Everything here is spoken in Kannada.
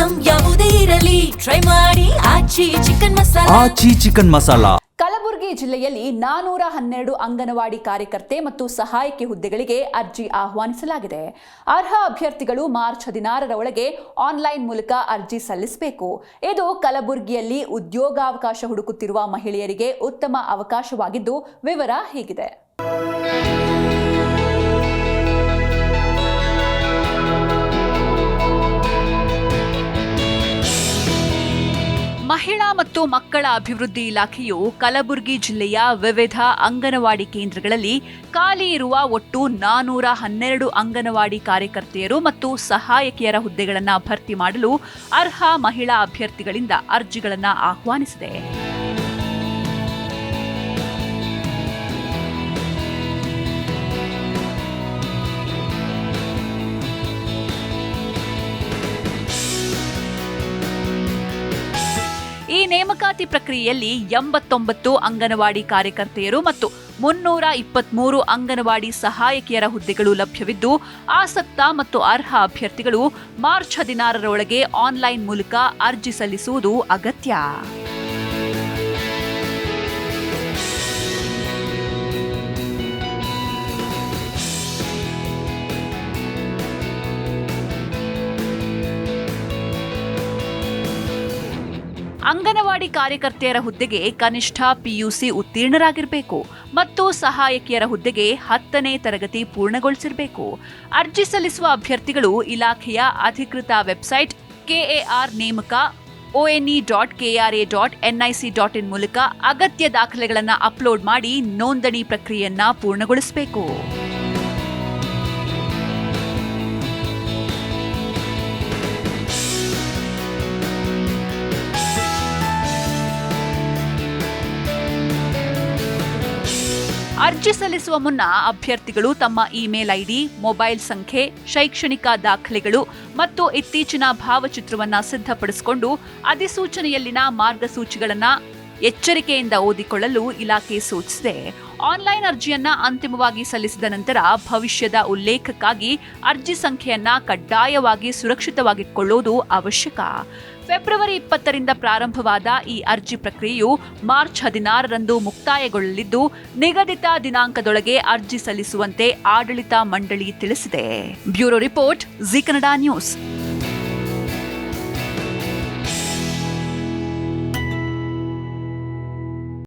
ಐಟಂ ಯಾವುದೇ ಇರಲಿ ಟ್ರೈ ಮಾಡಿ ಆಚಿ ಚಿಕನ್ ಮಸಾಲಾ. ಕಲಬುರಗಿ ಜಿಲ್ಲೆಯಲ್ಲಿ 412 ಅಂಗನವಾಡಿ ಕಾರ್ಯಕರ್ತೆ ಮತ್ತು ಸಹಾಯಕಿ ಹುದ್ದೆಗಳಿಗೆ ಅರ್ಜಿ ಆಹ್ವಾನಿಸಲಾಗಿದೆ. ಅರ್ಹ ಅಭ್ಯರ್ಥಿಗಳು ಮಾರ್ಚ್ 16ರ ಒಳಗೆ ಆನ್ಲೈನ್ ಮೂಲಕ ಅರ್ಜಿ ಸಲ್ಲಿಸಬೇಕು. ಇದು ಕಲಬುರಗಿಯಲ್ಲಿ ಉದ್ಯೋಗಾವಕಾಶ ಹುಡುಕುತ್ತಿರುವ ಮಹಿಳೆಯರಿಗೆ ಉತ್ತಮ ಅವಕಾಶವಾಗಿದ್ದು, ವಿವರ ಹೀಗಿದೆ. ಮಹಿಳಾ ಮತ್ತು ಮಕ್ಕಳ ಅಭಿವೃದ್ಧಿ ಇಲಾಖೆಯು ಕಲಬುರಗಿ ಜಿಲ್ಲೆಯ ವಿವಿಧ ಅಂಗನವಾಡಿ ಕೇಂದ್ರಗಳಲ್ಲಿ ಖಾಲಿ ಇರುವ ಒಟ್ಟು 412 ಅಂಗನವಾಡಿ ಕಾರ್ಯಕರ್ತೆಯರು ಮತ್ತು ಸಹಾಯಕಿಯರ ಹುದ್ದೆಗಳನ್ನು ಭರ್ತಿ ಮಾಡಲು ಅರ್ಹ ಮಹಿಳಾ ಅಭ್ಯರ್ಥಿಗಳಿಂದ ಅರ್ಜಿಗಳನ್ನು ಆಹ್ವಾನಿಸಿದೆ. ಈ ನೇಮಕಾತಿ ಪ್ರಕ್ರಿಯೆಯಲ್ಲಿ 89 ಅಂಗನವಾಡಿ ಕಾರ್ಯಕರ್ತೆಯರು ಮತ್ತು 323 ಅಂಗನವಾಡಿ ಸಹಾಯಕಿಯರ ಹುದ್ದೆಗಳು ಲಭ್ಯವಿದ್ದು, ಆಸಕ್ತ ಮತ್ತು ಅರ್ಹ ಅಭ್ಯರ್ಥಿಗಳು ಮಾರ್ಚ್ 16ರ ಒಳಗೆ ಆನ್ಲೈನ್ ಮೂಲಕ ಅರ್ಜಿ ಸಲ್ಲಿಸುವುದು ಅಗತ್ಯ. ಅಂಗನವಾಡಿ ಕಾರ್ಯಕರ್ತೆಯರ ಹುದ್ದೆಗೆ ಕನಿಷ್ಠ ಪಿಯುಸಿ ಉತ್ತೀರ್ಣರಾಗಿರಬೇಕು ಮತ್ತು ಸಹಾಯಕಿಯರ ಹುದ್ದೆಗೆ 10ನೇ ತರಗತಿ ಪೂರ್ಣಗೊಳಿಸಿರಬೇಕು. ಅರ್ಜಿ ಸಲ್ಲಿಸುವ ಅಭ್ಯರ್ಥಿಗಳು ಇಲಾಖೆಯ ಅಧಿಕೃತ ವೆಬ್ಸೈಟ್ KAR ನೇಮಕ one.kra.nic.in ಮೂಲಕ ಅಗತ್ಯ ದಾಖಲೆಗಳನ್ನು ಅಪ್ಲೋಡ್ ಮಾಡಿ ನೋಂದಣಿ ಪ್ರಕ್ರಿಯೆಯನ್ನು ಪೂರ್ಣಗೊಳಿಸಬೇಕು. ಅರ್ಜಿ ಸಲ್ಲಿಸುವ ಮುನ್ನ ಅಭ್ಯರ್ಥಿಗಳು ತಮ್ಮ ಇಮೇಲ್ ಐಡಿ, ಮೊಬೈಲ್ ಸಂಖ್ಯೆ, ಶೈಕ್ಷಣಿಕ ದಾಖಲೆಗಳು ಮತ್ತು ಇತ್ತೀಚಿನ ಭಾವಚಿತ್ರವನ್ನು ಸಿದ್ಧಪಡಿಸಿಕೊಂಡು ಅಧಿಸೂಚನೆಯಲ್ಲಿನ ಮಾರ್ಗಸೂಚಿಗಳನ್ನು ಎಚ್ಚರಿಕೆಯಿಂದ ಓದಿಕೊಳ್ಳಲು ಇಲಾಖೆ ಸೂಚಿಸಿದೆ. ಆನ್ಲೈನ್ ಅರ್ಜಿಯನ್ನ ಅಂತಿಮವಾಗಿ ಸಲ್ಲಿಸಿದ ನಂತರ ಭವಿಷ್ಯದ ಉಲ್ಲೇಖಕ್ಕಾಗಿ ಅರ್ಜಿ ಸಂಖ್ಯೆಯನ್ನ ಕಡ್ಡಾಯವಾಗಿ ಸುರಕ್ಷಿತವಾಗಿಟ್ಟುಕೊಳ್ಳುವುದು ಅವಶ್ಯಕ. ಫೆಬ್ರವರಿ 20ರಿಂದ ಪ್ರಾರಂಭವಾದ ಈ ಅರ್ಜಿ ಪ್ರಕ್ರಿಯೆಯು ಮಾರ್ಚ್ 16ರಂದು ಮುಕ್ತಾಯಗೊಳ್ಳಲಿದ್ದು, ನಿಗದಿತ ದಿನಾಂಕದೊಳಗೆ ಅರ್ಜಿ ಸಲ್ಲಿಸುವಂತೆ ಆಡಳಿತ ಮಂಡಳಿ ತಿಳಿಸಿದೆ. Bureau report, G Kannada news.